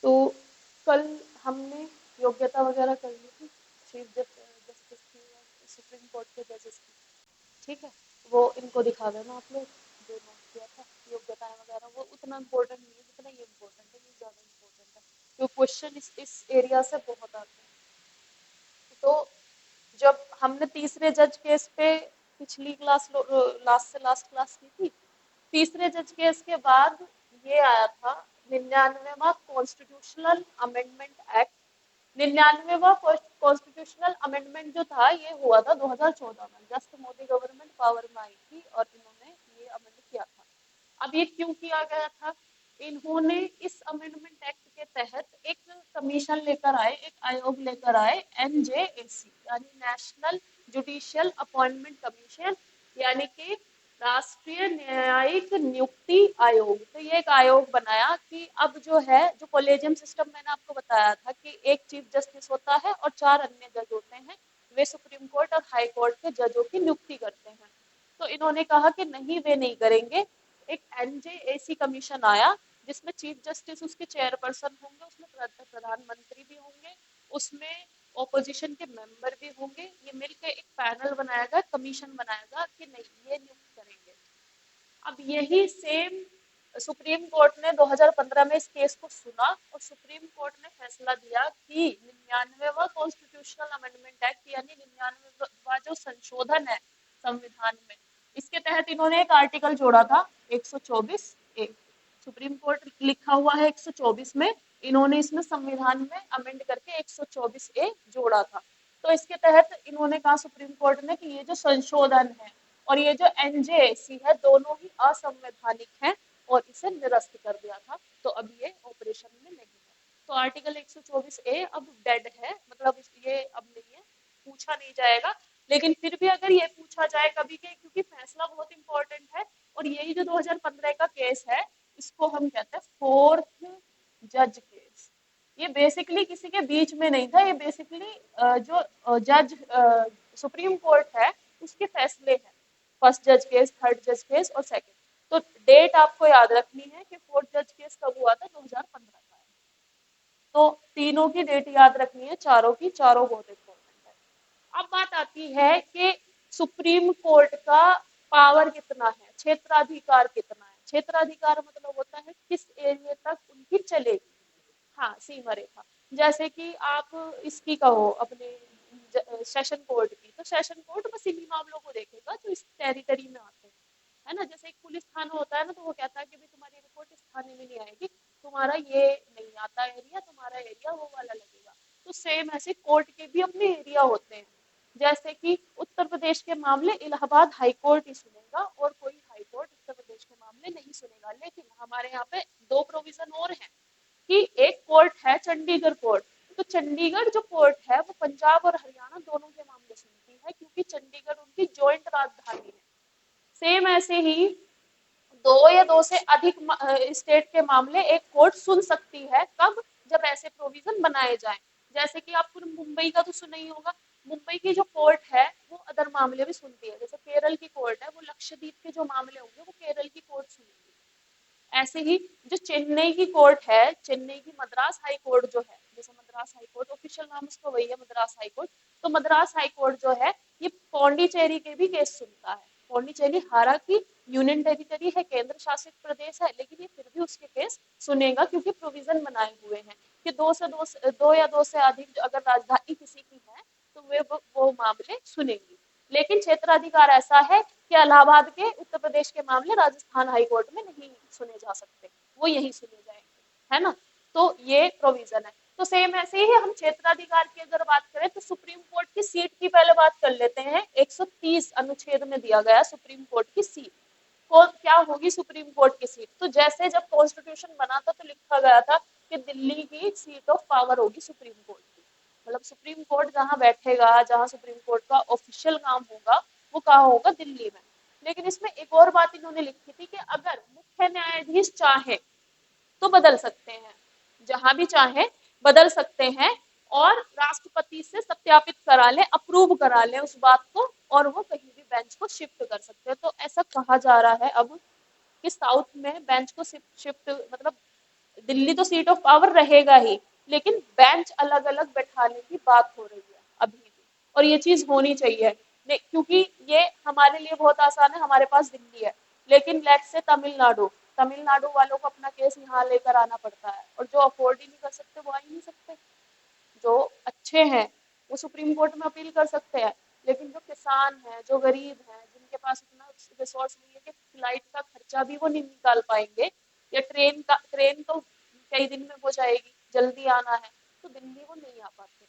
तो कल हमने योग्यता वगैरह कर ली थी चीफ जस्टिस की और सुप्रीम कोर्ट के जजेस की। ठीक है, वो इनको दिखा देना आप लोग, जो नोट किया था योग्यताएं वगैरह, वो उतना इम्पोर्टेंट नहीं है जितना ये इम्पोर्टेंट है, ये ज़्यादा इम्पोर्टेंट है, क्योंकि क्वेश्चन इस एरिया से बहुत आते हैं। तो जब हमने तीसरे जज केस पे पिछली क्लास लास्ट से लास्ट क्लास की थी, तीसरे जज केस के बाद ये आया था 99वां कॉन्स्टिट्यूशनल अमेंडमेंट एक्ट। 99वां कॉन्स्टिट्यूशनल अमेंडमेंट जो था ये हुआ था 2014 में, जस्ट मोदी गवर्नमेंट पावर में आई थी और इन्होंने ये अमेंड किया था। अब ये क्यों किया गया था? इन्होंने इस अमेंडमेंट एक्ट के तहत एक कमीशन लेकर आए, एक आयोग लेकर आए, एनजेएसी यानी नेशनल जुडिशियल अपॉइंटमेंट कमीशन, यानी कि राष्ट्रीय न्यायिक नियुक्ति आयोग। तो ये एक आयोग बनाया कि अब जो है, जो कॉलेजियम सिस्टम मैंने आपको बताया था कि एक चीफ जस्टिस होता है और 4 अन्य जज होते हैं, वे सुप्रीम कोर्ट और हाई कोर्ट के जजों की नियुक्ति करते हैं। तो इन्होंने कहा कि नहीं, वे नहीं करेंगे। एक एनजेएसी कमीशन आया जिसमें चीफ जस्टिस उसके चेयरपर्सन होंगे, उसमें प्रधानमंत्री भी होंगे, उसमें ऑपोजिशन के मेंबर भी होंगे। ये मिलकर एक पैनल बनाएगा, कमीशन बनाएगा कि नहीं, ये नियुक्त करेंगे। अब यही सेम सुप्रीम कोर्ट ने 2015 में इस केस को सुना और सुप्रीम कोर्ट ने फैसला दिया कि 99वां कॉन्स्टिट्यूशनल अमेंडमेंट एक्ट यानी 99वां जो संशोधन है संविधान में, इसके तहत इन्होंने एक आर्टिकल जोड़ा था 124 ए। सुप्रीम कोर्ट लिखा हुआ है 124 में, इन्होंने इसमें संविधान में अमेंड करके 124 ए जोड़ा था। तो इसके तहत इन्होंने कहा सुप्रीम कोर्ट ने कि ये जो संशोधन है और ये जो एनजेएसी है दोनों ही असंवैधानिक हैं और इसे निरस्त कर दिया था। तो अब ये ऑपरेशन में नहीं है। तो आर्टिकल 124 ए अब डेड है, मतलब ये अब नहीं है, पूछा नहीं जाएगा। लेकिन फिर भी अगर ये पूछा जाए कभी के, क्योंकि फैसला बहुत इंपॉर्टेंट है और यही जो 2015 का केस है इसको हम कहते हैं फोर्थ जज केस। ये बेसिकली किसी के बीच में नहीं था, ये बेसिकली जो जज सुप्रीम कोर्ट है उसके फैसले हैं, फर्स्ट जज केस, थर्ड जज केस और सेकंड। तो डेट आपको याद रखनी है कि फोर्थ जज केस कब हुआ था, 2015 का है। तो तीनों की डेट याद रखनी है, चारों की, चारों बहुत इंपॉर्टेंट है। अब बात आती है कि सुप्रीम कोर्ट का पावर कितना है, क्षेत्राधिकार कितना है। क्षेत्राधिकार मतलब होता है किस एरिया तक उनकी चलेगी। हाँ, सीमा रेखा। जैसे कि आप इसकी कहो अपने सेशन कोर्ट की, तो सेशन कोर्ट बस इन्हीं मामलों को देखेगा जो इस टेरिटरी में आते हैं, है ना। जैसे एक पुलिस थाना होता है ना, तो वो कहता है कि भाई तुम्हारी रिपोर्ट इस थाने में नहीं आएगी, तुम्हारा ये नहीं आता एरिया, तुम्हारा एरिया वो वाला लगेगा। तो सेम ऐसे कोर्ट के भी अपने एरिया होते हैं। जैसे कि उत्तर प्रदेश के मामले इलाहाबाद हाई कोर्ट ही सुनेगा और कोई हाई कोर्ट उत्तर प्रदेश के मामले नहीं सुनेगा। लेकिन हमारे यहाँ पे दो प्रोविजन और हैं कि एक कोर्ट है चंडीगढ़ कोर्ट। तो चंडीगढ़ जो कोर्ट है वो पंजाब और हरियाणा दोनों के मामले सुनती है, क्योंकि चंडीगढ़ उनकी जॉइंट राजधानी है। सेम ऐसे ही दो या दो से अधिक स्टेट के मामले एक कोर्ट सुन सकती है, कब? जब ऐसे प्रोविजन बनाए जाएं। जैसे कि आपको मुंबई का तो सुना ही होगा, मुंबई की जो कोर्ट है वो अदर मामले भी सुनती है। जैसे केरल की कोर्ट है, वो लक्षद्वीप के जो मामले होंगे वो केरल की कोर्ट सुनेगी। ऐसे ही जो चेन्नई की कोर्ट है, चेन्नई की मद्रास हाई कोर्ट जो है, जैसे मद्रास हाई कोर्ट ऑफिशियल नाम उसका वही है, मद्रास हाई कोर्ट। तो मद्रास हाई कोर्ट जो है ये पौंडीचेरी के भी केस सुनता है। पौंडीचेरी हालांकि यूनियन टेरिटरी है, केंद्र शासित प्रदेश है, लेकिन ये फिर भी उसके केस सुनेगा, क्योंकि प्रोविजन बनाए हुए हैं कि दो या दो से अधिक अगर राजधानी किसी की है तो वे वो मामले सुनेंगी। लेकिन क्षेत्राधिकार ऐसा है कि इलाहाबाद के उत्तर प्रदेश के मामले राजस्थान हाई कोर्ट में नहीं सुने जा सकते, वो यही सुने जाएंगे, है ना। तो ये प्रोविजन है। तो सेम ऐसे ही हम क्षेत्राधिकार की अगर बात करें तो सुप्रीम कोर्ट की सीट की पहले बात कर लेते हैं। 130 अनुच्छेद में दिया गया सुप्रीम कोर्ट की सीट को, क्या होगी सुप्रीम कोर्ट की सीट। तो जैसे जब कॉन्स्टिट्यूशन बना था तो लिखा गया था कि दिल्ली की सीट ऑफ पावर होगी सुप्रीम कोर्ट की, मतलब सुप्रीम कोर्ट जहाँ बैठेगा, जहाँ सुप्रीम कोर्ट का ऑफिशियल काम होगा वो कहाँ होगा, दिल्ली में। लेकिन इसमें एक और बात इन्होंने लिखी थी कि अगर मुख्य न्यायाधीश चाहे तो बदल सकते हैं, जहां भी चाहे बदल सकते हैं और राष्ट्रपति से सत्यापित करा ले, अप्रूव करा ले उस बात को, और वो कहीं भी बेंच को शिफ्ट कर सकते हैं। तो ऐसा कहा जा रहा है अब कि साउथ में बेंच को शिफ्ट, मतलब दिल्ली तो सीट ऑफ पावर रहेगा ही, लेकिन बेंच अलग अलग बैठाने की बात हो रही है अभी भी, और ये चीज होनी चाहिए। क्योंकि ये हमारे लिए बहुत आसान है, हमारे पास दिल्ली है, लेकिन लेट्स से तमिलनाडु, तमिलनाडु वालों को अपना केस यहाँ लेकर आना पड़ता है, और जो अफोर्ड ही नहीं कर सकते वो आ ही नहीं सकते। जो अच्छे हैं वो सुप्रीम कोर्ट में अपील कर सकते हैं, लेकिन जो किसान हैं, जो गरीब हैं, जिनके पास इतना रिसोर्स नहीं है कि फ्लाइट का खर्चा भी वो नहीं निकाल पाएंगे, या ट्रेन तो कई दिन में हो जाएगी, जल्दी आना है, तो दिल्ली वो नहीं आ पाते।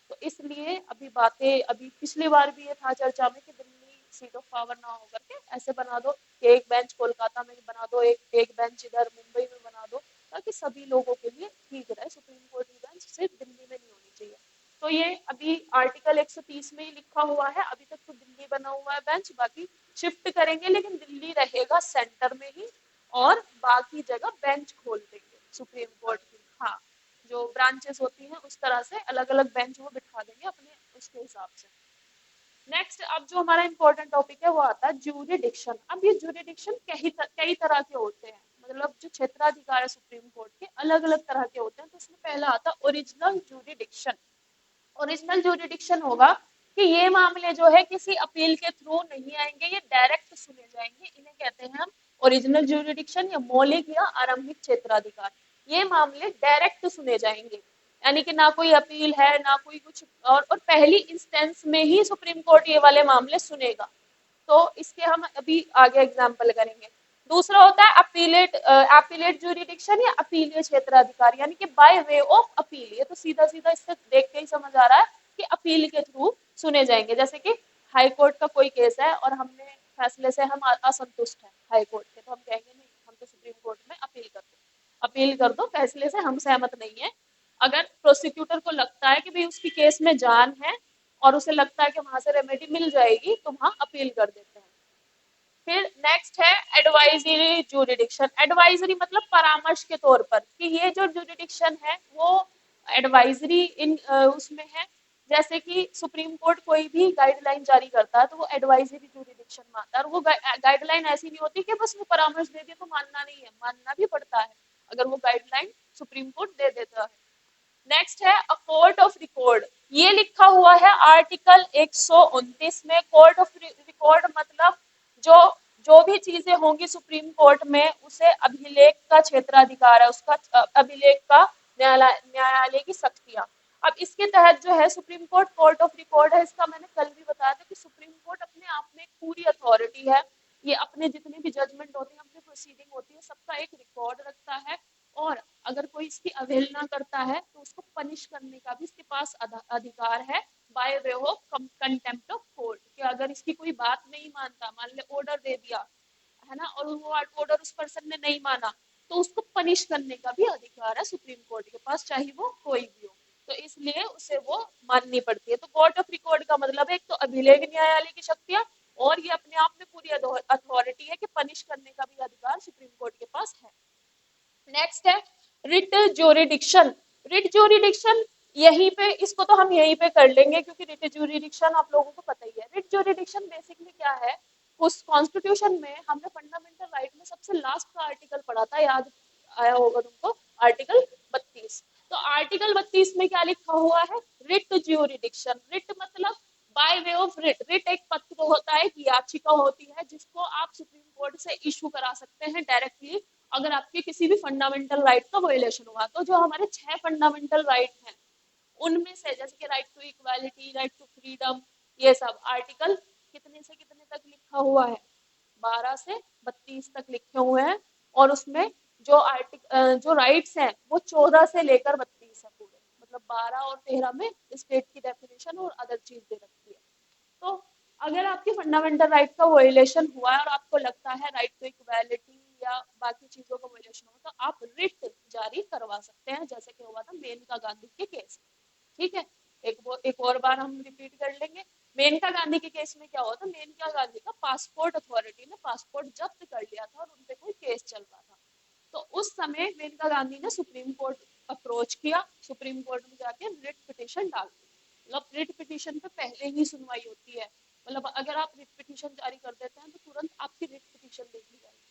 तो इसलिए अभी पिछली बार भी ये था चर्चा में कि दिल्ली सीट ऑफ पावर ना हो करके ऐसे बना दो कि एक बेंच कोलकाता में बना दो, एक एक बेंच इधर मुंबई में बना दो, ताकि सभी लोगों के लिए ठीक रहे, सुप्रीम कोर्ट की बेंच सिर्फ दिल्ली में नहीं होनी चाहिए। तो ये अभी आर्टिकल 130 में ही लिखा हुआ है, अभी तक तो दिल्ली बना हुआ है बेंच, बाकी शिफ्ट करेंगे, लेकिन दिल्ली रहेगा सेंटर में ही, और बाकी जगह बेंच खोल देंगे सुप्रीम कोर्ट की। हाँ, जो ब्रांचेस होती हैं उस तरह से अलग अलग बेंच वो बिठा देंगे अपने उसके हिसाब से। नेक्स्ट, अब जो हमारा इंपॉर्टेंट टॉपिक है वो आता है ज्यूरिडिक्शन। अब ये ज्यूरिडिक्शन कई तरह के होते हैं, मतलब जो क्षेत्राधिकार है सुप्रीम कोर्ट के अलग अलग तरह के होते हैं। तो उसमें पहला आता है ओरिजिनल ज्यूरिडिक्शन। ओरिजिनल ज्यूरिडिक्शन होगा कि ये मामले जो है किसी अपील के थ्रू नहीं आएंगे, ये डायरेक्ट सुने जाएंगे, इन्हें कहते हैं हम ओरिजिनल ज्यूरिडिक्शन या मौलिक या आरंभिक क्षेत्राधिकार। ये मामले डायरेक्ट सुने जाएंगे, यानी कि ना कोई अपील है ना कोई कुछ, और पहली इंस्टेंस में ही सुप्रीम कोर्ट ये वाले मामले सुनेगा। तो इसके हम अभी आगे एग्जाम्पल करेंगे। दूसरा होता है अपीलेट ज्यूरिडिक्शन या अपीलीय क्षेत्राधिकार, यानी कि बाय वे ऑफ अपील। ये तो सीधा सीधा इससे देख के ही समझ आ रहा है कि अपील के थ्रू सुने जाएंगे। जैसे कि हाई कोर्ट का कोई केस है और हमने फैसले से हम असंतुष्ट हैं हाई कोर्ट के, तो हम कहेंगे नहीं, हम तो सुप्रीम कोर्ट में अपील कर दो, फैसले से हम सहमत नहीं है। अगर प्रोसिक्यूटर को लगता है कि भाई उसकी केस में जान है और उसे लगता है कि वहां से रेमेडी मिल जाएगी, तो वहां अपील कर देते हैं। फिर नेक्स्ट है एडवाइजरी ज्यूरिडिक्शन। एडवाइजरी मतलब परामर्श के तौर पर, कि ये जो ज्यूरिडिक्शन है वो एडवाइजरी उसमें है। जैसे कि सुप्रीम कोर्ट कोई भी गाइडलाइन जारी करता है तो वो एडवाइजरी ज्यूरिडिक्शन में आता है, और वो गाइडलाइन ऐसी नहीं होती कि बस वो परामर्श दे दिया तो मानना नहीं है, मानना भी पड़ता है अगर वो गाइडलाइन सुप्रीम कोर्ट दे देता है। नेक्स्ट है अ कोर्ट ऑफ रिकॉर्ड। ये लिखा हुआ है आर्टिकल 129 में। कोर्ट ऑफ रिकॉर्ड मतलब जो जो भी चीजें होंगी सुप्रीम कोर्ट में, उसे अभिलेख का क्षेत्राधिकार है, उसका अभिलेख का न्यायालय की शक्तियां। अब इसके तहत जो है supreme court court of record है। इसका मैंने कल भी बताया था कि सुप्रीम कोर्ट अपने आप में एक पूरी अथॉरिटी है। ये अपने जितने भी जजमेंट होते हैं, अपनी प्रोसीडिंग होती है, सबका एक रिकॉर्ड रखता है, और अगर कोई इसकी अवहेलना करता है तो उसको पनिश करने का भी इसके पास अधिकार है, by way of contempt of court. कि अगर इसकी कोई बात नहीं मानता, मान ले ऑर्डर दे दिया है ना, और वो ऑर्डर उस पर्सन ने नहीं माना, तो उसको पनिश करने का भी अधिकार है सुप्रीम कोर्ट के पास, चाहे वो कोई भी हो। तो इसलिए उसे वो माननी पड़ती है। तो कोर्ट ऑफ रिकॉर्ड का मतलब है एक तो अभिलेख न्यायालय की शक्तियां, और ये अपने आप में पूरी अथॉरिटी है कि पनिश करने का भी अधिकार सुप्रीम कोर्ट के पास है। नेक्स्ट है रिट ज्यूरिडिक्शन। रिट ज्यूरिडिक्शन यहीं पे, इसको तो हम यहीं पे कर लेंगे क्योंकि रिट ज्यूरिडिक्शन आप लोगों को पता ही है। रिट ज्यूरिडिक्शन बेसिकली क्या है, उस कॉन्स्टिट्यूशन में हमने फंडामेंटल राइट में सबसे लास्ट का आर्टिकल पढ़ा था, याद आया होगा तुमको, आर्टिकल 32। तो आर्टिकल 32 में क्या लिखा हुआ है, रिट ज्यूरिडिक्शन। रिट मतलब by way of writ. Writ एक पत्र होता है, एक याचिका होती है जिसको आप सुप्रीम कोर्ट से इशू करा सकते हैं डायरेक्टली, अगर आपके किसी भी फंडामेंटल राइट का वायलेशन हुआ। तो जो हमारे 6 फंडामेंटल राइट हैं उनमें से, जैसे कि right to equality, right to freedom, ये सब आर्टिकल कितने से कितने तक लिखा हुआ है, 12 से 32 तक लिखे हुए हैं। और उसमें जो जो राइट्स हैं वो 14 से लेकर 32 है पूरे, मतलब 12 और 13 में स्टेट की डेफिनेशन और अदर चीज दे रखी है। तो अगर आपके फंडामेंटल राइट का वायलेशन हुआ है और आपको लगता है राइट टू इक्वालिटी या बाकी चीजों का वायलेशन हुआ, तो आप रिट जारी करवा सकते हैं, जैसे कि हुआ था मेनका गांधी के केस। ठीक है, एक और बार हम रिपीट कर लेंगे। मेनका गांधी के केस में क्या हुआ था, मेनका गांधी का पासपोर्ट अथॉरिटी ने पासपोर्ट जब्त कर लिया था और उनपे कोई केस चल रहा था। तो उस समय मेनका गांधी ने सुप्रीम कोर्ट अप्रोच किया, सुप्रीम कोर्ट में जाके रिट पिटिशन डाल दी। मतलब रिट पिटिशन पे पहले ही सुनवाई होती है, मतलब अगर आप रिट पिटिशन जारी कर देते हैं तो तुरंत आपकी रिट पिटिशन देख ली जाएगी,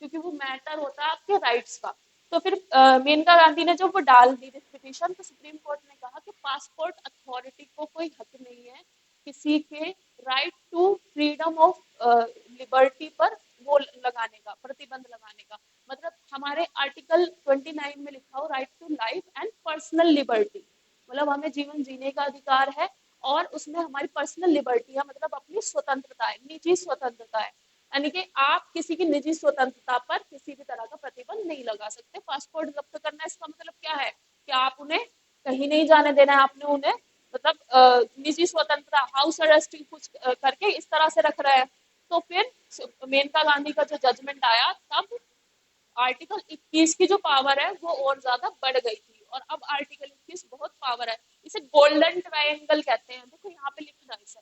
क्योंकि वो मैटर होता है आपके राइट्स का। तो फिर मेनका गांधी ने जब वो डाल दी पिटीशन, तो सुप्रीम कोर्ट ने कहा कि पासपोर्ट अथॉरिटी को कोई हक नहीं है किसी के right to freedom of liberty पर वो लगाने का, प्रतिबंध लगाने का। मतलब हमारे आर्टिकल 29 में लिखा हो right to life and personal liberty, मतलब हमें जीवन जीने का अधिकार है और उसमें हमारी पर्सनल लिबर्टी है, मतलब अपनी स्वतंत्रता है, निजी स्वतंत्रता है। यानी कि आप किसी की निजी स्वतंत्रता पर किसी भी तरह का प्रतिबंध नहीं लगा सकते। पासपोर्ट जब्त करना इसका मतलब क्या है कि आप उन्हें कहीं नहीं जाने देना है, आपने उन्हें मतलब निजी स्वतंत्रता हाउस अरेस्टिंग कुछ करके इस तरह से रख रहे हैं। तो फिर मेनका गांधी का जो जजमेंट आया, तब आर्टिकल 21 की जो पावर है वो और ज्यादा बढ़ गई थी, और अब आर्टिकल 21 बहुत पावर है। इसे गोल्डन ट्रायंगल कहते हैं। देखो यहाँ पे लिखना, इसे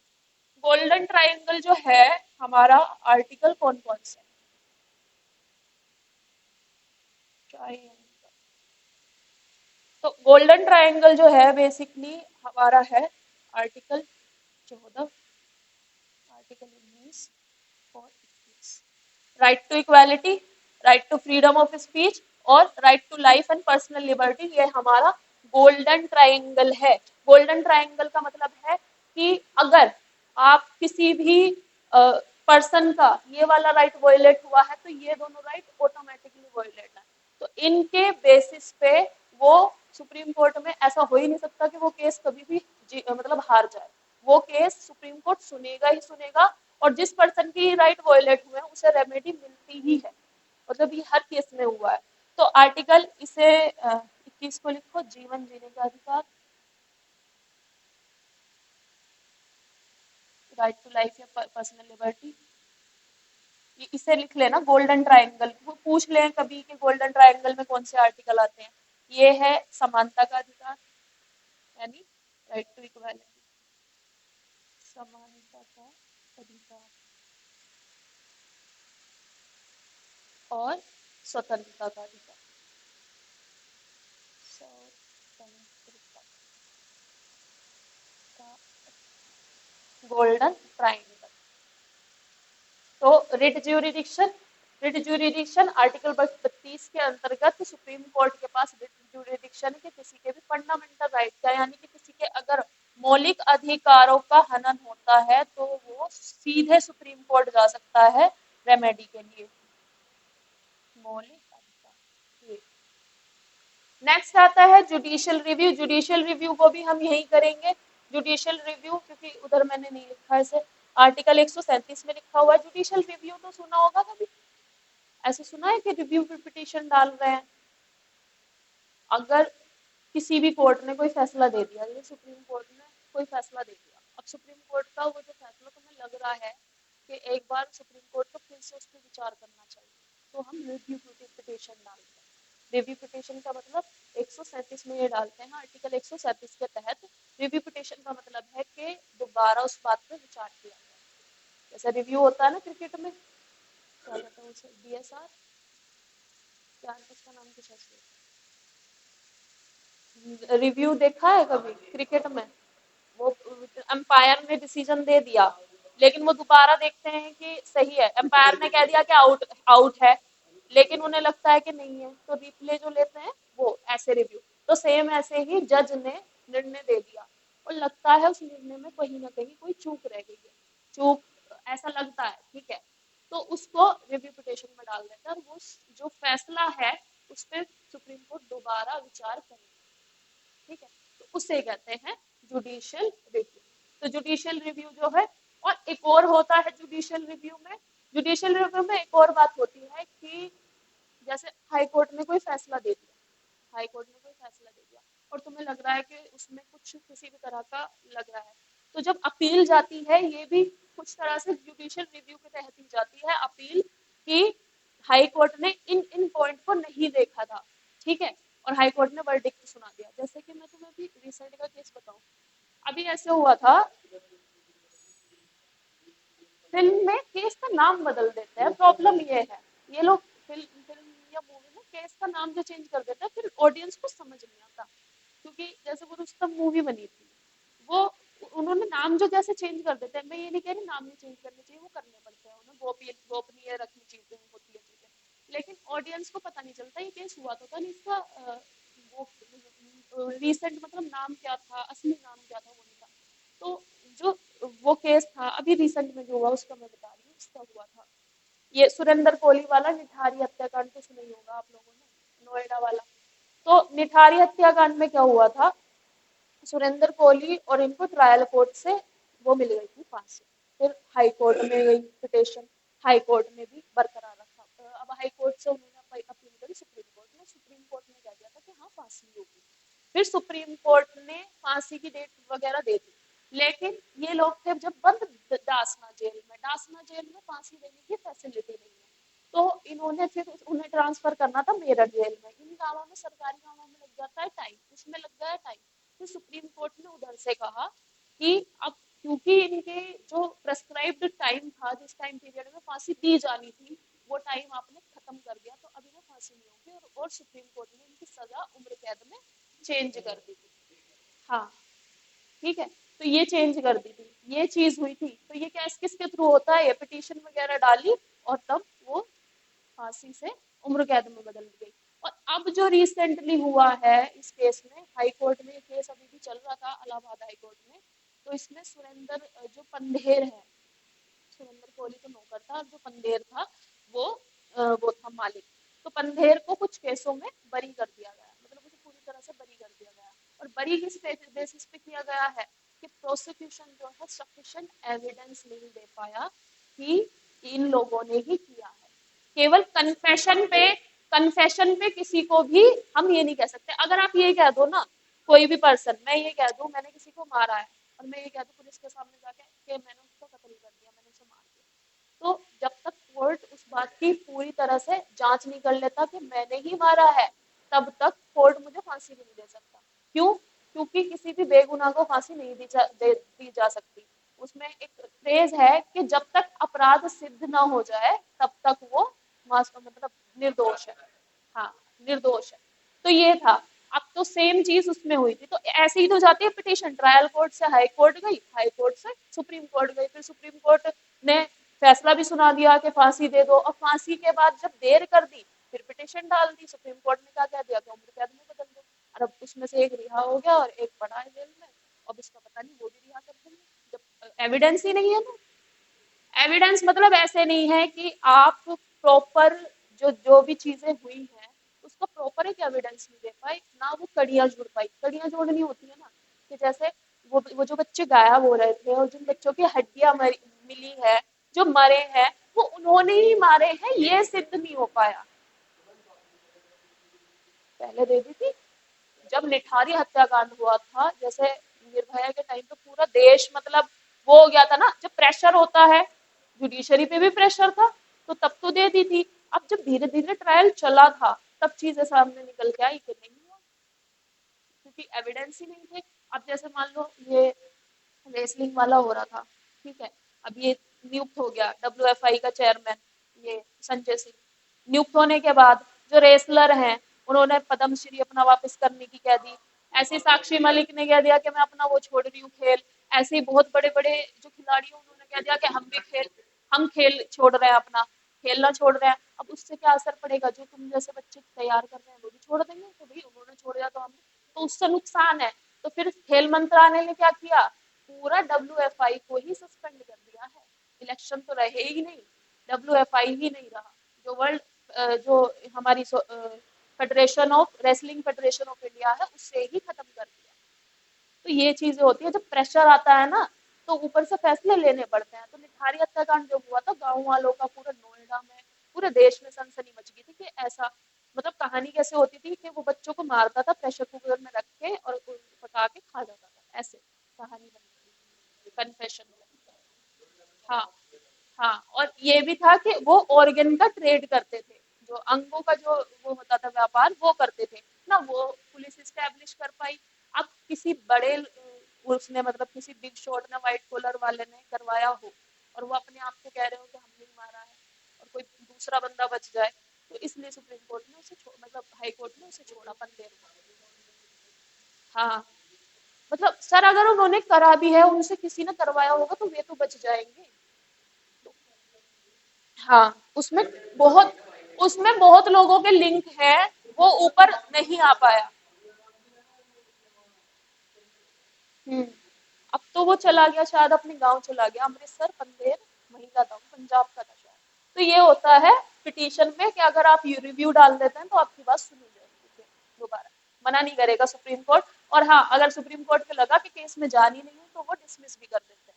गोल्डन ट्रायंगल जो है हमारा आर्टिकल कौन कौन सा है? ट्रायंगल, तो गोल्डन ट्रायंगल जो है बेसिकली हमारा है आर्टिकल 14, आर्टिकल 19 और 21। Right to equality, right to freedom of speech और right to life and personal liberty, ये हमारा गोल्डन ट्रायंगल है। गोल्डन ट्रायंगल का मतलब है कि अगर आप किसी भी पर्सन का ये वाला राइट वायलेट हुआ है, तो ये दोनों राइट ऑटोमेटिकली वायलेट है। तो इनके बेसिस पे वो सुप्रीम कोर्ट में ऐसा हो ही नहीं सकता कि वो केस कभी भी मतलब हार जाए। वो केस सुप्रीम कोर्ट सुनेगा ही सुनेगा, और जिस पर्सन की राइट वायलेट हुए हैं उसे रेमेडी मिलती ही है। मतलब ये हर केस में हुआ है। तो आर्टिकल इसे 21 को लिखो, जीवन जीने का अधिकार, राइट टू लाइफ या पर्सनल लिबर्टी। इसे लिख लेना गोल्डन ट्रायंगल, वो पूछ लें कभी कि गोल्डन ट्रायंगल में कौन से आर्टिकल आते हैं। ये है समानता का अधिकार, यानी राइट टू इक्वालिटी, समानता का अधिकार और स्वतंत्रता का अधिकार, स्वतंत्रता का गोल्डन ट्रायंगल। तो रिट ज्यूरिडिक्शन आर्टिकल 32 के अंतर्गत सुप्रीम कोर्ट के पास रिट ज्यूरिडिक्शन के किसी के भी फंडामेंटल राइट का, यानी कि किसी के अगर मौलिक अधिकारों का हनन होता है तो वो सीधे सुप्रीम कोर्ट जा सकता है रेमेडी के लिए। मौलिक अधिकार। नेक्स्ट आता है जुडिशियल रिव्यू। जुडिशियल रिव्यू को भी हम यही करेंगे। जुडिशियल रिव्यू, क्योंकि उधर मैंने नहीं लिखा है इसे, आर्टिकल 137 में लिखा हुआ है। जुडिशियल रिव्यू तो सुना होगा कभी, ऐसे सुना है कि रिव्यू पे पिटीशन डाल रहे हैं। अगर किसी भी कोर्ट ने कोई फैसला दे दिया, जैसे सुप्रीम कोर्ट ने कोई फैसला दे दिया, अब सुप्रीम कोर्ट का वो जो फैसला तुम्हें लग रहा है कि एक बार सुप्रीम कोर्ट को फिर से उस पर विचार करना चाहिए, तो हम रिव्यू पिटीशन डालते हैं। रिव्यू पिटीशन का मतलब 137 में ये डालते हैं, आर्टिकल 137 के तहत रिव्यू पिटीशन का मतलब है कि दोबारा उस बात पर विचार किया जाए। जैसे रिव्यू होता है ना क्रिकेट में, क्या कहते हैं उसे, DSR, क्या उसका नाम कुछ ऐसे। रिव्यू देखा है कभी क्रिकेट में? वो अंपायर ने डिसीजन दे दिया, लेकिन वो दोबारा देखते हैं कि सही है, अंपायर ने कह दिया कि आउट आउट है, लेकिन उन्हें लगता है कि नहीं है, तो रिप्ले जो लेते हैं वो ऐसे रिव्यू। तो सेम ऐसे ही जज ने निर्णय दे दिया और लगता है उस निर्णय में कहीं ना कहीं कोई चूक रह गई है, चूक ऐसा लगता है, ठीक है, तो उसको रिव्यू पिटीशन में डाल देते हैं और वो जो फैसला है उस पर सुप्रीम कोर्ट दोबारा विचार करेगी, ठीक है। तो उसे कहते हैं जुडिशियल रिव्यू। तो जुडिशियल रिव्यू जो है, और एक और होता है जुडिशियल रिव्यू में, जुडिशियल रिव्यू में एक और बात होती है कि जैसे हाई कोर्ट ने कोई फैसला दे दिया, हाई कोर्ट ने कोई फैसला दे दिया और तुम्हें लग रहा है कि उसमें कुछ किसी भी तरह का लग रहा है, तो जब अपील जाती है, ये भी कुछ तरह से जुडिशियल रिव्यू के तहत ही जाती है अपील, कि हाई कोर्ट ने इन इन पॉइंट को नहीं देखा था, ठीक है, और हाई कोर्ट ने वर्डिक्ट सुना दिया। जैसे कि मैं तुम्हें अभी रिसेंट का केस बताऊं, अभी ऐसे हुआ था, फिल्म में केस का नाम बदल देते हैं, प्रॉब्लम ये है, ये लोग फिल्म फिल्म या मूवी में केस का नाम जो चेंज कर देते हैं, फिर ऑडियंस को समझ नहीं आता, क्योंकि जैसे वो रुस्तम मूवी बनी थी, वो उन्होंने नाम जो जैसे चेंज कर देते हैं, मैं ये नहीं कह रही नाम नहीं चेंज करने चाहिए, वो करने पड़ते हैं, उन्हें गोपनीय रखनी चीजें होती है चीजें, लेकिन ऑडियंस को पता नहीं चलता ये केस हुआ तो था नहीं, इसका वो रिसेंट मतलब नाम क्या था, असली नाम क्या था वो नहीं था। तो जो वो केस था अभी रिसेंट में जो हुआ उसका मैं बता रही हूँ, उसका हुआ था ये सुरेंद्र कोहली वाला निठारी हत्याकांड, तो सुना ही होगा आप लोगों ने, नोएडा वाला। तो निठारी हत्याकांड में क्या हुआ था, सुरेंद्र कोहली और इनको ट्रायल कोर्ट से वो मिल गई थी फांसी। फिर हाई कोर्ट में गई पिटिशन, हाई कोर्ट में भी बरकरार रखा। अब हाई कोर्ट से उन्होंने अपील करी सुप्रीम कोर्ट में, सुप्रीम कोर्ट ने कह दिया था कि हाँ फांसी होगी। फिर सुप्रीम कोर्ट ने फांसी की डेट वगैरह दे दी, लेकिन ये लोग थे जब बंद डासना जेल में, डासना जेल में फांसी देने की फैसिलिटी नहीं है, तो इन्होंने फिर उन्हें ट्रांसफर करना था मेरठ जेल में। इन गांवों में, सरकारी गांवों में लग जाता है टाइम, उसमें लग गया टाइम। फिर सुप्रीम कोर्ट ने उधर से कहा कि अब क्योंकि इनके जो प्रेस्क्राइब्ड टाइम था, जिस टाइम पीरियड में फांसी दी जानी थी, वो टाइम आपने खत्म कर दिया, तो अब इन्हें फांसी नहीं होगी। और सुप्रीम कोर्ट ने इनकी सजा उम्र कैद में चेंज कर दी थी। हाँ, ठीक है, तो ये चेंज कर दी थी, ये चीज हुई थी। तो ये केस किसके थ्रू होता है, ये पिटीशन वगैरह डाली और तब वो फांसी से उम्र कैद में बदल गई। और अब जो रिसेंटली हुआ है इस केस में, हाई कोर्ट में केस अभी भी चल रहा था, इलाहाबाद हाई कोर्ट में, तो इसमें सुरेंद्र जो पंधेर है, सुरेंद्र कोहली तो नौकर था, जो पंधेर था वो था मालिक। तो पंधेर को कुछ केसों में बरी कर दिया गया, मतलब उसे पूरी तरह से बरी कर दिया गया। और बरी किस बेसिस पे किया गया है कि प्रोसिक्यूशन जो है सफिशिएंट एविडेंस नहीं दे पाया कि इन लोगों ने ही किया है। केवल कन्फेशन पे किसी को भी हम ये नहीं कह सकते। अगर आप ये कह दो ना, कोई भी पर्सन, मैं ये कह दूं मैंने किसी को मारा है, और मैं ये कह दूं पुलिस के सामने जाके कि मैंने उसको कत्ल कर दिया, मैंने उसे मार दिया, तो जब तक कोर्ट उस बात की पूरी तरह से जांच नहीं कर लेता कि मैंने ही मारा है, तब तक कोर्ट मुझे फांसी भी नहीं दे सकता। क्यों? क्योंकि किसी भी बेगुनाह को फांसी नहीं दी जा सकती। उसमें एक फ्रेज है कि जब तक अपराध सिद्ध ना हो जाए तब तक वो मतलब निर्दोष है। हाँ, निर्दोष है। तो ये था। अब तो सेम चीज उसमें हुई थी, तो ऐसे ही तो जाती है पिटीशन, ट्रायल कोर्ट से हाई कोर्ट गई, हाई कोर्ट से सुप्रीम कोर्ट गई, फिर सुप्रीम कोर्ट ने फैसला भी सुना दिया कि फांसी दे दो। और फांसी के बाद जब देर कर दी, फिर पिटीशन डाल दी, सुप्रीम कोर्ट ने क्या कह दिया कि उम्र कैद में बदल दो। और अब उसमें से एक रिहा हो गया और एक पड़ा है जेल में, अब इसका पता नहीं वो भी रिहा कर देंगे, जब एविडेंस ही नहीं है ना। एविडेंस मतलब ऐसे नहीं है कि आप प्रॉपर जो जो भी चीजें हुई हैं उसका प्रॉपर एक एविडेंस नहीं दे पाए ना, वो कड़ियां जुड़ पाई। कड़ियां जोड़नी होती है ना, कि जैसे वो जो बच्चे गायब हो रहे थे और जिन बच्चों की हड्डियां मिली है, जो मरे हैं, वो उन्होंने ही मारे हैं, ये सिद्ध नहीं हो पाया। पहले दे दी थी, जब निठारी हत्याकांड हुआ था, जैसे निर्भया के टाइम पे पूरा देश मतलब वो हो गया था ना, जब प्रेशर होता है, जुडिशरी पे भी प्रेशर था, तो तब तो दे दी थी। अब जब धीरे धीरे ट्रायल चला था, तब चीजें सामने निकल के आई कि नहीं हुआ, क्योंकि एविडेंस ही नहीं थे। अब जैसे मान लो ये रेसलिंग वाला हो रहा था, ठीक है, अब ये नियुक्त हो गया WFI का चेयरमैन, ये संजय सिंह। नियुक्त होने के बाद जो रेसलर हैं उन्होंने पद्मश्री अपना वापस करने की कह दी। ऐसे साक्षी मलिक ने कह दिया कि मैं अपना वो छोड़ रही हूँ खेल। ऐसे ही बहुत बड़े बड़े जो खिलाड़ी हैं उन्होंने कह दिया कि हम खेल छोड़ रहे हैं, अपना खेलना छोड़ रहे हैं। अब उससे क्या असर पड़ेगा, जो तुम जैसे बच्चे तैयार कर रहे हैं वो भी छोड़ देंगे, तो भाई उन्होंने छोड़ दिया तो हम, तो उससे नुकसान है। तो फिर खेल मंत्रालय ने क्या किया, पूरा WFI को ही सस्पेंड कर दिया है। इलेक्शन तो रहे ही नहीं, WFI ही नहीं रहा, जो वर्ल्ड जो हमारी federation of wrestling federation of India है उससे ही खत्म कर दिया। तो ये चीजें होती है, जब प्रेशर आता है ना तो ऊपर से फैसले लेने पड़ते हैं। तो निठारी हत्याकांड जो हुआ था, गाँव वालों का पूरा नोएडा में, पूरे देश में सनसनी मच गई थी कि ऐसा, मतलब कहानी कैसे होती थी कि वो बच्चों को मारता था प्रेशर कुकर में रख के और पका के खा जाता था, ऐसे कहानी बनी थी कन्फेशन में। हाँ, हाँ, और ये भी था कि वो ऑर्गन का ट्रेड करते थे, जो अंगों का जो वो होता था व्यापार, वो करते थे ना, वो पुलिस इस्टेब्लिश कर पाई। अब किसी बड़े उसने मतलब किसी बिग शॉट ने, व्हाइट कॉलर वाले ने करवाया हो और वो अपने आप को कह रहे हो कि हमने ही मारा है, और कोई दूसरा बंदा बच जाए, तो इसलिए सुप्रीम कोर्ट ने उसे मतलब हाई कोर्ट ने उसे छोड़ा पंदेर को। हाँ, मतलब सर अगर उन्होंने करा भी है, उनसे किसी ने करवाया होगा तो वे तो बच जाएंगे। हाँ, उसमें बहुत उसमें बहुत लोगों के लिंक है, वो ऊपर नहीं आ पाया। हम्म। अब तो वो चला गया, शायद अपने गांव चला गया, अमृतसर पंदेर वहीं का था, पंजाब का था शायद। तो ये होता है पिटीशन में कि अगर आप रिव्यू डाल देते हैं तो आपकी बात सुनी जाएगी, फिर दोबारा मना नहीं करेगा सुप्रीम कोर्ट। और हाँ, अगर सुप्रीम कोर्ट को लगा कि केस में जान ही नहीं है तो वो डिसमिस भी कर देते हैं,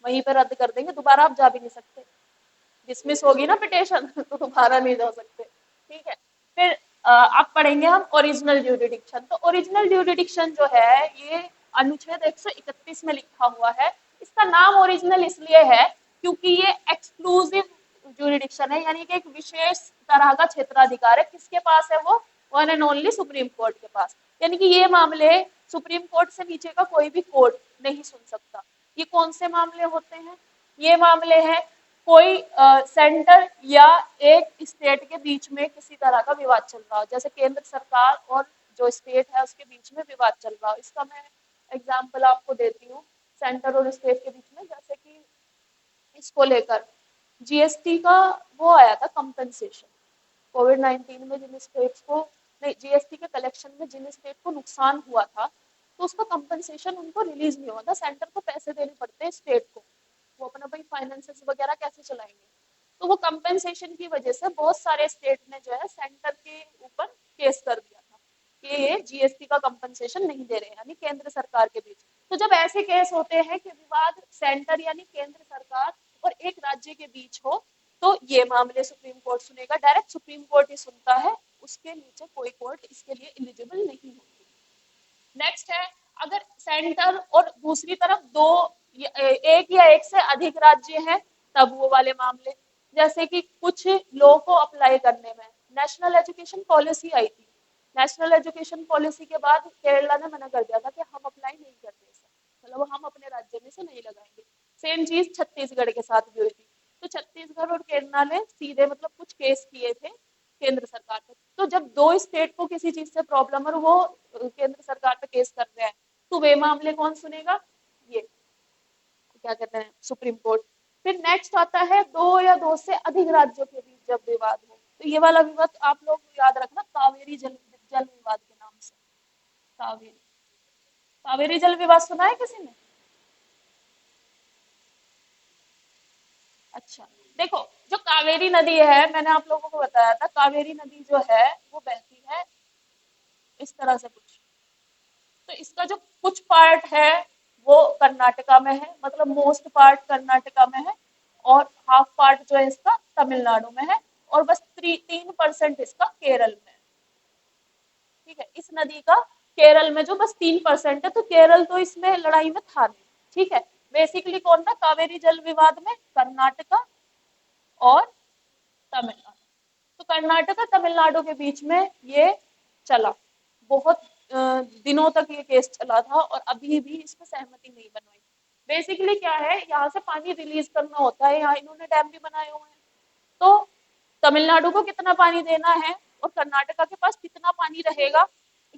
वहीं पर रद्द कर देंगे, दोबारा आप जा भी नहीं सकते। डिसमिस होगी ना पिटेशन तो दोबारा नहीं जा सकते। ठीक है। फिर अब पढ़ेंगे हम ओरिजिनल ड्यूरिडिक्शन। तो ओरिजिनल ड्यूरिडिक्शन जो है ये अनुच्छेद 131 में लिखा हुआ है। इसका नाम ओरिजिनल इसलिए है क्योंकि ये एक्सक्लूसिव ड्यूरिडिक्शन है, यानी कि एक विशेष तरह का क्षेत्राधिकार है। किसके पास है वो? One and only supreme court के पास। यानी कि ये मामले सुप्रीम कोर्ट से नीचे का कोई भी कोर्ट नहीं सुन सकता। ये कौन से मामले होते हैं? ये मामले हैं कोई सेंटर या एक स्टेट के बीच में किसी तरह का विवाद चल रहा हो, जैसे केंद्र सरकार और जो स्टेट है उसके बीच में विवाद चल रहा हो। इसका मैं एग्जांपल आपको देती हूँ, सेंटर और स्टेट के बीच में। जैसे कि इसको लेकर जीएसटी का वो आया था कंपनसेशन, कोविड-19 में जिन स्टेट्स को, नहीं, जीएसटी के कलेक्शन में जिन स्टेट को नुकसान हुआ था तो उसका कंपनसेशन उनको रिलीज नहीं हुआ था। सेंटर को पैसे देने पड़ते हैं स्टेट को, वो अपना भाई फाइनेंसेस वगैरह कैसे चलाएंगे। तो वो कंपनसेशन की वजह से बहुत सारे स्टेट ने जो है सेंटर के ऊपर केस कर दिया था कि ये जीएसटी का कंपनसेशन नहीं दे रहे हैं, यानी केंद्र सरकार के बीच। तो जब ऐसे केस होते हैं कि विवाद सेंटर यानी केंद्र सरकार और एक राज्य के बीच हो, तो ये मामले सुप्रीम कोर्ट सुनेगा, डायरेक्ट सुप्रीम कोर्ट ही सुनता है, उसके नीचे कोई कोर्ट इसके लिए एलिजिबल नहीं होती। नेक्स्ट है, अगर सेंटर और दूसरी तरफ दो एक या एक से अधिक राज्य हैं, तब वो वाले मामले। जैसे कि कुछ लोगों को अप्लाई करने में नेशनल एजुकेशन पॉलिसी आई थी, नेशनल एजुकेशन पॉलिसी के बाद केरला ने मना कर दिया था कि हम अप्लाई नहीं करते इसे, मतलब हम अपने राज्य में से नहीं लगाएंगे। सेम चीज छत्तीसगढ़ के साथ भी हुई थी। तो छत्तीसगढ़ और केरला ने सीधे मतलब कुछ केस किए थे केंद्र सरकार पे। तो जब दो स्टेट को किसी चीज से प्रॉब्लम और वो केंद्र सरकार पे केस कर रहे हैं, तो वे मामले कौन सुनेगा? ये क्या कहते हैं, सुप्रीम कोर्ट। फिर नेक्स्ट आता है दो या दो से अधिक राज्यों के बीच जब विवाद हो, तो ये वाला विवाद आप लोग याद रखना, कावेरी जल जल विवाद के नाम से। कावेरी, कावेरी जल विवाद सुना है किसी ने? अच्छा, देखो, जो कावेरी नदी है, मैंने आप लोगों को बताया था, कावेरी नदी जो है वो बहती है इस तरह से कुछ। तो इसका जो कुछ पार्ट है वो कर्नाटका में है, मतलब मोस्ट पार्ट कर्नाटका में है, और हाफ पार्ट जो है इसका तमिलनाडु में है, और बस 3% इसका केरल में है। ठीक है, इस नदी का केरल में जो बस 3% है, तो केरल तो इसमें लड़ाई में था नहीं। ठीक है। बेसिकली कौन था कावेरी जल विवाद में? कर्नाटका और तमिलनाडु। तो कर्नाटक और तमिलनाडु के बीच में ये चला, बहुत दिनों तक ये केस चला था, और अभी भी इस पर सहमति नहीं बन हुई। बेसिकली क्या है, यहाँ से पानी रिलीज करना होता है, यहाँ इन्होंने डैम भी बनाए हुए हैं, तो तमिलनाडु को कितना पानी देना है और कर्नाटका के पास कितना पानी रहेगा,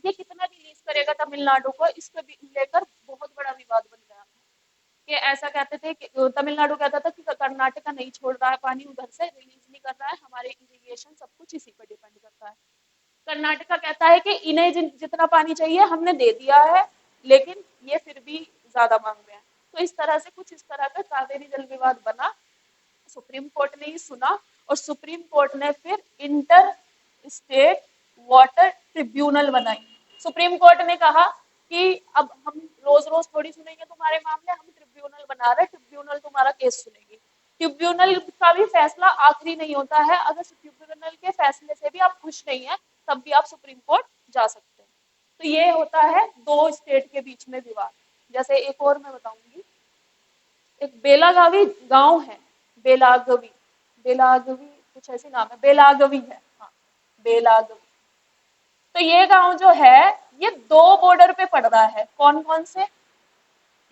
ये कितना रिलीज करेगा तमिलनाडु को, इसको लेकर बहुत बड़ा विवाद बन गया। कि ऐसा कहते थे कि तमिलनाडु कहता था कि कर्नाटका नहीं छोड़ रहा है पानी, उधर से रिलीज नहीं कर रहा है, हमारे इरिगेशन सब कुछ इसी पर डिपेंड करता है। कर्नाटका कहता है कि इन्हें जितना पानी चाहिए हमने दे दिया है, लेकिन ये फिर भी ज्यादा मांग रहे हैं। तो इस तरह से कुछ इस तरह का कावेरी जल विवाद बना, सुप्रीम कोर्ट ने ही सुना, और सुप्रीम कोर्ट ने फिर इंटर स्टेट वाटर ट्रिब्यूनल बनाई। सुप्रीम कोर्ट ने कहा कि अब हम रोज रोज थोड़ी सुनेंगे तुम्हारे मामले, हम ट्रिब्यूनल बना रहे, ट्रिब्यूनल तुम्हारा केस सुनेगी। ट्रिब्यूनल का भी फैसला आखिरी नहीं होता है, अगर ट्रिब्यूनल के फैसले से भी आप खुश नहीं है तब भी आप सुप्रीम कोर्ट जा सकते हैं। तो ये होता है दो स्टेट के बीच में विवाद। जैसे एक और मैं बताऊंगी, एक बेलागावी गांव है, बेलागवी, बेलागवी कुछ ऐसे नाम है, बेलागवी है, हाँ, बेलागवी। तो ये गांव जो है ये दो बॉर्डर पे पड़ रहा है, कौन कौन से?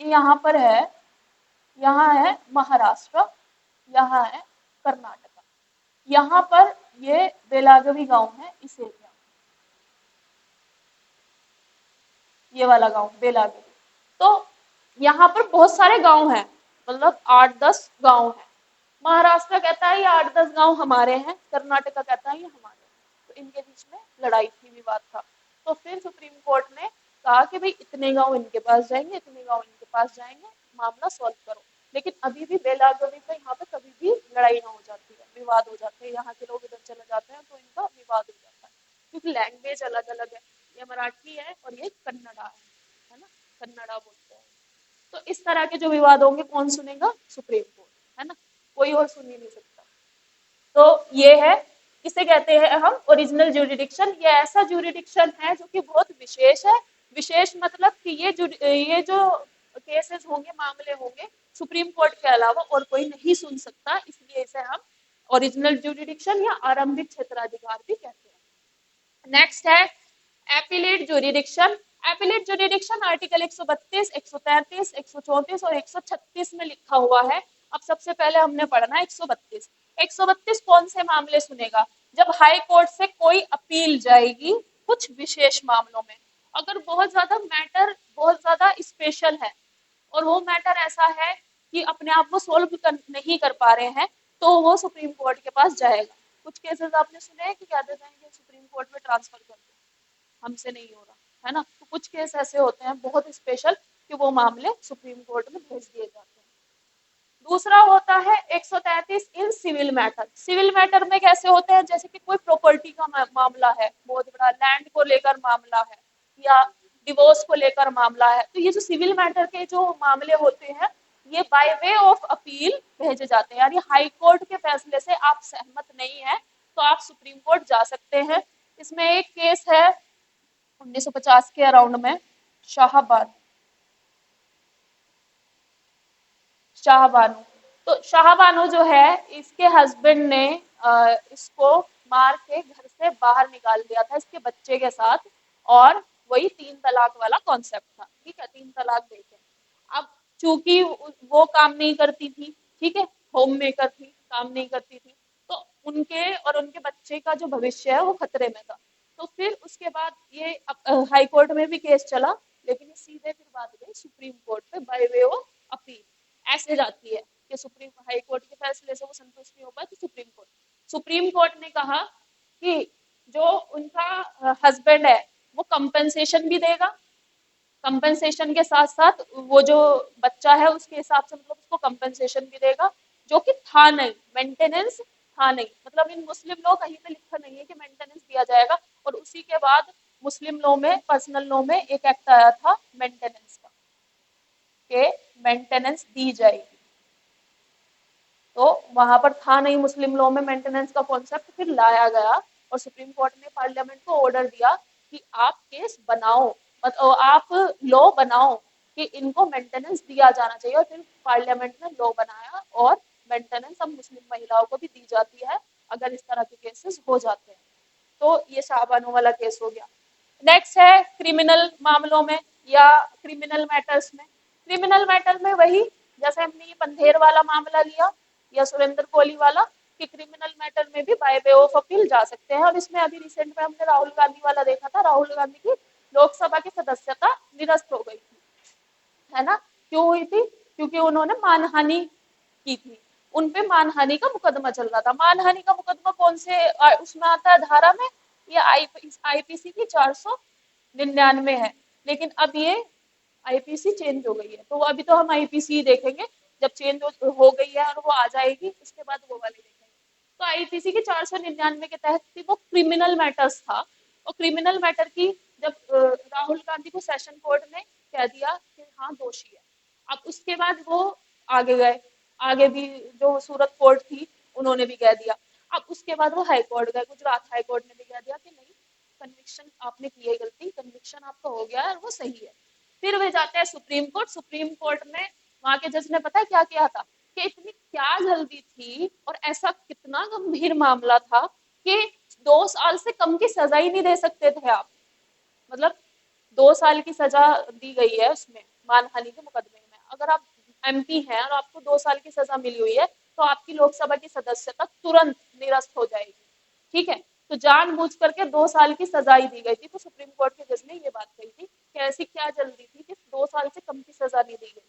यहाँ पर है, यहाँ है महाराष्ट्र, यहाँ है कर्नाटका। यहाँ पर ये बेलागवी गांव है, इस एरिया, ये वाला गांव बेलागवी। तो यहाँ पर बहुत सारे गांव हैं, मतलब 8-10 गांव हैं। महाराष्ट्र कहता है ये 8-10 गांव हमारे हैं, कर्नाटका कहता है ये हमारे हैं। तो इनके बीच में लड़ाई थी, विवाद था। तो फिर सुप्रीम कोर्ट ने कहा कि भाई इतने गांव इनके पास जाएंगे, इतने गांव इनके पास जाएंगे, मामला सॉल्व करो। लेकिन अभी भी बेलागवी पे यहाँ पे कभी भी लड़ाई ना हो जाती है, विवाद हो जाते हैं, यहाँ के लोग इधर चले जाते हैं तो इनका विवाद हो जाता है, क्योंकि लैंग्वेज अलग अलग है। ये मराठी है और ये कन्नड़ा है ना, कन्नड़ा बोलते हैं। तो इस तरह के जो विवाद होंगे कौन सुनेगा? सुप्रीम कोर्ट, है ना, कोई और सुन ही नहीं सकता। तो ये है, किसे कहते हैं हम? Original jurisdiction. ये ऐसा ज्यूरिडिक्शन है जो कि बहुत विशेष है। विशेष मतलब कि ये जो केसेस होंगे, मामले होंगे, सुप्रीम कोर्ट के अलावा और कोई नहीं सुन सकता, इसलिए इसे हम ओरिजिनल ज्यूरिडिक्शन या आरंभिक क्षेत्राधिकार भी कहते हैं। नेक्स्ट है appellate jurisdiction. Appellate jurisdiction article 132, 133, 134 और 136 में लिखा हुआ है। अब सबसे पहले हमने पढ़ना है 132। 132 कौन से मामले सुनेगा? जब हाई कोर्ट से कोई अपील जाएगी कुछ विशेष मामलों में, अगर बहुत ज्यादा मैटर बहुत ज्यादा स्पेशल है और वो मैटर ऐसा है कि अपने आप को सोल्व नहीं कर पा रहे हैं, तो वो सुप्रीम कोर्ट के पास जाएगा। कुछ केसेस आपने सुने हैं कि कहते हैं कि सुप्रीम कोर्ट में ट्रांसफर कर दो, हमसे नहीं हो रहा, है ना। तो कुछ केस ऐसे होते हैं बहुत स्पेशल कि वो मामले सुप्रीम कोर्ट में भेज दिए जाते हैं। दूसरा होता है 133 in civil matter. Civil matter में कैसे होते हैं? जैसे कि कोई प्रॉपर्टी का मामला है, बहुत बड़ा लैंड को लेकर मामला है या डिवोर्स को लेकर मामला है, तो ये जो सिविल मैटर के जो मामले होते हैं ये बाय वे ऑफ अपील भेजे जाते हैं। यानी हाई कोर्ट के फैसले से आप सहमत नहीं है तो आप सुप्रीम कोर्ट जा सकते हैं। इसमें एक केस है 1950 के अराउंड में, शाहबानो। शाहबानो, तो शाहबानो जो है, इसके हस्बैंड ने इसको मार के घर से बाहर निकाल दिया था इसके बच्चे के साथ, और वही 3 तलाक वाला कॉन्सेप्ट था। ठीक है, 3 तलाक देके। अब चूंकि वो काम नहीं करती थी, ठीक है, होम मेकर थी, काम नहीं करती थी, तो उनके और उनके बच्चे का जो भविष्य है वो खतरे में था। तो फिर उसके बाद ये हाई कोर्ट में भी केस चला, लेकिन ये सीधे फिर बात गई सुप्रीम कोर्ट पे बाय वे ऑफ अपील। ऐसे जाती है कि सुप्रीम हाई कोर्ट के फैसले से वो संतुष्ट नहीं हो पाए तो सुप्रीम कोर्ट ने कहा कि जो उनका हस्बैंड है वो कंपेंसेशन भी देगा, कंपेंसेशन के साथ साथ वो जो बच्चा है उसके हिसाब से मतलब उसको कंपेंसेशन भी देगा, जो कि था नहीं, मेंटेनेंस था नहीं। मतलब इन मुस्लिम लॉ कहीं पे लिखा नहीं है कि मेंटेनेंस दिया जाएगा। और उसी के बाद मुस्लिम लॉ में, पर्सनल लॉ में एक एक्ट आया था मेंटेनेंस का, कि मेंटेनेंस दी जाएगी। तो वहां पर था नहीं मुस्लिम लॉ में मेंटेनेंस का कॉन्सेप्ट, फिर लाया गया और सुप्रीम कोर्ट ने पार्लियामेंट को ऑर्डर दिया कि आप केस बनाओ, मतलब आप लॉ बनाओ कि इनको मेंटेनेंस दिया जाना चाहिए। और फिर पार्लियामेंट ने लॉ बनाया और मेंटेनेंस अब मुस्लिम महिलाओं को भी दी जाती है अगर इस तरह के केसेस हो जाते हैं। तो ये शाहबानो वाला केस हो गया। नेक्स्ट है क्रिमिनल मामलों में या क्रिमिनल मैटर्स में। क्रिमिनल मैटर में वही, जैसे हमने ये पंधेर वाला मामला लिया या सुरेंद्र कोहली वाला, कि क्रिमिनल मैटर में भी बाय वे ऑफ अपील जा सकते हैं। और इसमें अभी रिसेंट में हमने राहुल गांधी वाला देखा था, राहुल गांधी की लोकसभा की सदस्यता निरस्त हो गई थी, है ना। क्यों हुई थी? क्योंकि उन्होंने मानहानि की थी, उन पे मानहानि का मुकदमा चल रहा था। मानहानि का मुकदमा कौन से उसमें आता है धारा में? ये आईपीसी की 499 है। लेकिन अब ये आईपीसी चेंज हो गई है, तो अभी तो हम आईपीसी देखेंगे, जब चेंज हो गई है और वो आ जाएगी उसके बाद वो वाले देखेंगे। तो आईपीसी के 499 के तहत थी, वो क्रिमिनल मैटर्स था। और क्रिमिनल मैटर की जब राहुल गांधी को सेशन कोर्ट ने कह दिया कि हाँ दोषी है, अब उसके बाद वो आगे गए, आगे भी जो सूरत कोर्ट थी उन्होंने भी कह दिया। अब उसके बाद वो हाई कोर्ट गए, गुजरात हाई कोर्ट ने भी कह दिया कि नहीं, कन्विक्शन आपने की है गलती, कन्विक्शन आपका हो गया है और वो सही है। फिर वे जाते हैं सुप्रीम कोर्ट। सुप्रीम कोर्ट में वहां के जज ने पता है क्या किया था, कि इतनी क्या जल्दी थी और ऐसा कितना गंभीर मामला था कि 2 साल से कम की सजा ही नहीं दे सकते थे आप। मतलब 2 साल की सजा दी गई है उसमें, मानहानि के मुकदमे में। अगर आप एमपी हैं और आपको 2 साल की सजा मिली हुई है तो आपकी लोकसभा की सदस्यता तुरंत निरस्त हो जाएगी। ठीक है, तो जानबूझ करके 2 साल की सजा ही दी गई थी। तो सुप्रीम कोर्ट के जज ने ये बात कही थी कि ऐसी क्या जल्दी थी कि 2 साल से कम की सजा नहीं दी गई।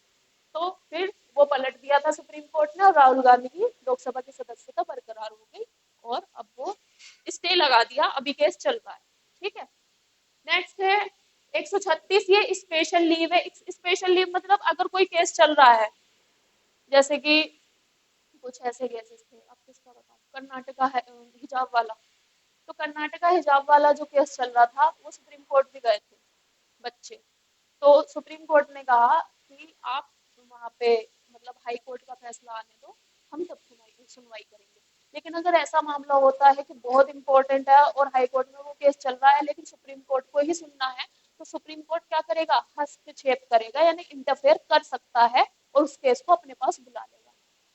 तो फिर वो पलट दिया था सुप्रीम कोर्ट ने और राहुल गांधी की लोकसभा लोकसभा की सदस्यता बरकरार हो गई और अब वो स्टे लगा दिया, अभी केस चल रहा है। ठीक है, नेक्स्ट है 136, ये स्पेशल लीव है। स्पेशल लीव मतलब अगर कोई केस चल रहा है, जैसे कि कुछ ऐसे केसेस थे, अब किसका बताऊं, कर्नाटका है हिजाब वाला। तो कर्नाटका हिजाब वाला जो केस चल रहा था वो सुप्रीम कोर्ट भी गए थे बच्चे। तो सुप्रीम कोर्ट ने कहा कि आप वहाँ पे मतलब हाई कोर्ट का फैसला आने दो, हम तब सुनवाई करेंगे। लेकिन अगर ऐसा मामला होता है कि बहुत इंपॉर्टेंट है और हाई कोर्ट में वो केस चल रहा है लेकिन सुप्रीम कोर्ट को ही सुनना है, तो सुप्रीम कोर्ट क्या करेगा, हस्तक्षेप करेगा, यानी इंटरफेयर कर सकता है और उस केस को अपने पास बुला लेगा।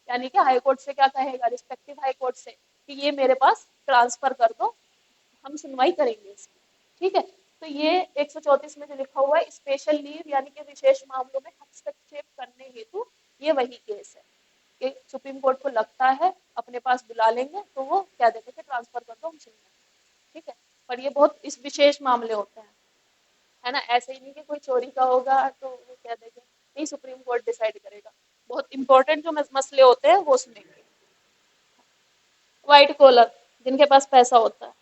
यानी कि हाई कोर्ट से क्या कहेगा, रिस्पेक्टिव हाई कोर्ट से, कि ये मेरे पास ट्रांसफर कर दो, हम सुनवाई करेंगे इसकी। ठीक है, तो ये 134 में जो लिखा हुआ है स्पेशल लीव यानी कि विशेष मामलों में हस्तक्षेप करने हेतु, ये वही केस है कि सुप्रीम कोर्ट को लगता है अपने पास बुला लेंगे तो वो कह देते थे ट्रांसफर कर दो, हम सुन लेंगे। ठीक है, पर ये बहुत इस विशेष मामले होते हैं, है ना। ऐसे ही नहीं कि कोई चोरी का होगा तो वो कह देंगे नहीं सुप्रीम कोर्ट डिसाइड करेगा। बहुत इंपॉर्टेंट जो मसले होते हैं वो सुनेंगे। व्हाइट कॉलर, जिनके पास पैसा होता है,